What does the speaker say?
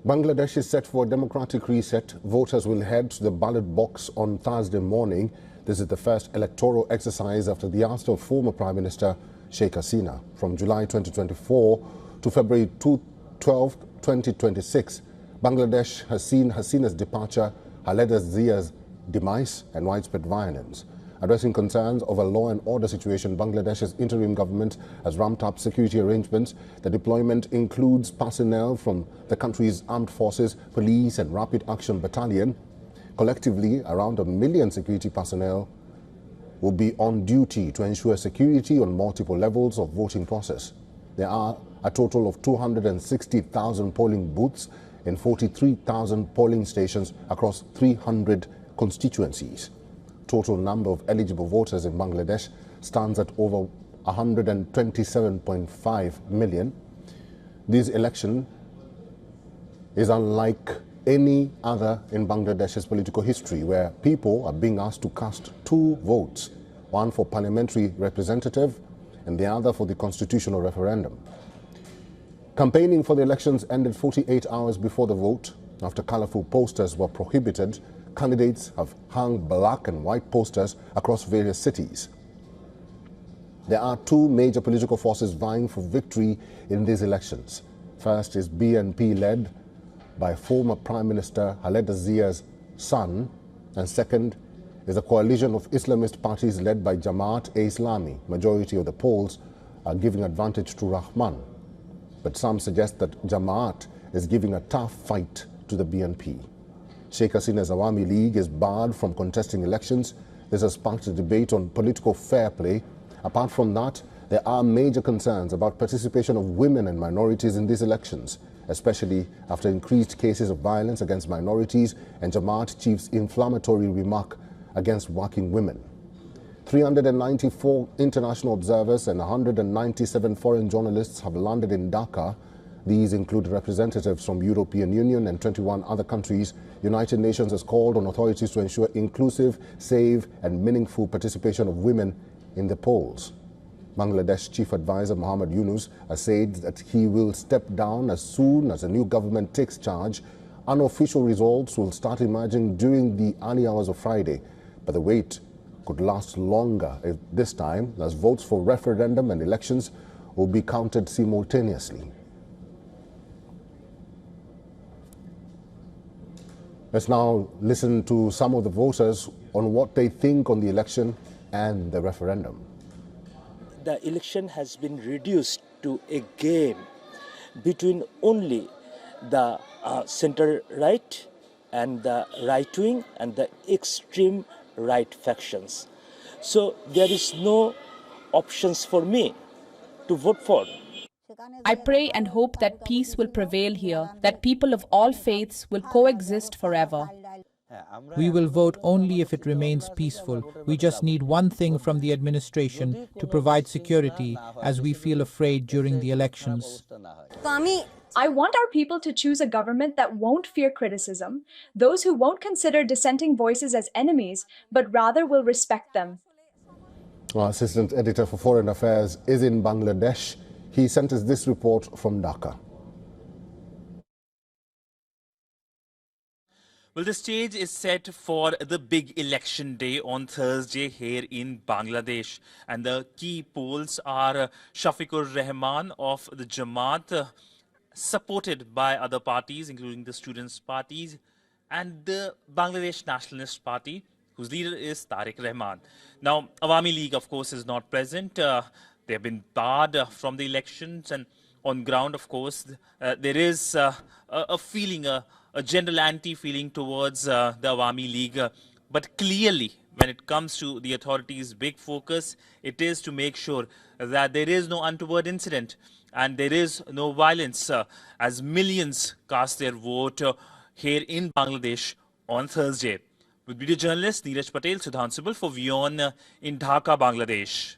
Bangladesh is set for a democratic reset. Voters will head to the ballot box on Thursday morning. This is the first electoral exercise after the ouster of former Prime Minister Sheikh Hasina. From July 2024 to February 12, 2026, Bangladesh has seen Hasina's departure, Khaleda Zia's demise and widespread violence. Addressing concerns over law and order situation, Bangladesh's interim government has ramped up security arrangements. The deployment includes personnel from the country's armed forces, police and rapid action battalion. Collectively, around 1 million security personnel will be on duty to ensure security on multiple levels of voting process. There are a total of 260,000 polling booths in 43,000 polling stations across 300 constituencies. Total number of eligible voters in Bangladesh stands at over 127.5 million. This election is unlike any other in Bangladesh's political history, where people are being asked to cast 2 votes, one for parliamentary representative and the other for the constitutional referendum. Campaigning for the elections ended 48 hours before the vote. After colorful posters were prohibited, candidates have hung black and white posters across various cities. There are 2 major political forces vying for victory in these elections. First is BNP, led by former Prime Minister Khaleda Zia's son, and second is a coalition of Islamist parties led by Jamaat-e-Islami. Majority of the polls are giving advantage to Rahman, but some suggest that Jamaat is giving a tough fight to the BNP. Sheikh Hasina's Awami League is barred from contesting elections. This has sparked a debate on political fair play. Apart from that, there are major concerns about participation of women and minorities in these elections, especially after increased cases of violence against minorities and Jamaat chief's inflammatory remark against working women. 394 international observers and 197 foreign journalists have landed in Dhaka. These include representatives from European Union and 21 other countries. United Nations has called on authorities to ensure inclusive, safe and meaningful participation of women in the polls. Bangladesh Chief Advisor Muhammad Yunus has said that he will step down as soon as a new government takes charge. Unofficial results will start emerging during the early hours of Friday, but the wait could last longer this time, as votes for referendum and elections will be counted simultaneously. Let's now listen to some of the voters on what they think on the election and the referendum. The election has been reduced to a game between only the center-right and the right-wing and the extreme right factions. So there is no options for me to vote for. I pray and hope that peace will prevail here, that people of all faiths will coexist forever. We will vote only if it remains peaceful. We just need one thing from the administration: to provide security, as we feel afraid during the elections. I want our people to choose a government that won't fear criticism, those who won't consider dissenting voices as enemies, but rather will respect them. Our Assistant Editor for Foreign Affairs is in Bangladesh. He sent us this report from Dhaka. Well, the stage is set for the big election day on Thursday here in Bangladesh. And the key polls are Shafiqur Rahman of the Jamaat, supported by other parties, including the Students' Parties, and the Bangladesh Nationalist Party, whose leader is Tariq Rahman. Now, Awami League, of course, is not present. They have been barred from the elections, and on ground, of course, there is a feeling, a general anti-feeling towards the Awami League. But clearly, when it comes to the authorities' big focus, it is to make sure that there is no untoward incident and there is no violence as millions cast their vote here in Bangladesh on Thursday. With video journalist Neeraj Patel, Sudhan Sibal for WION in Dhaka, Bangladesh.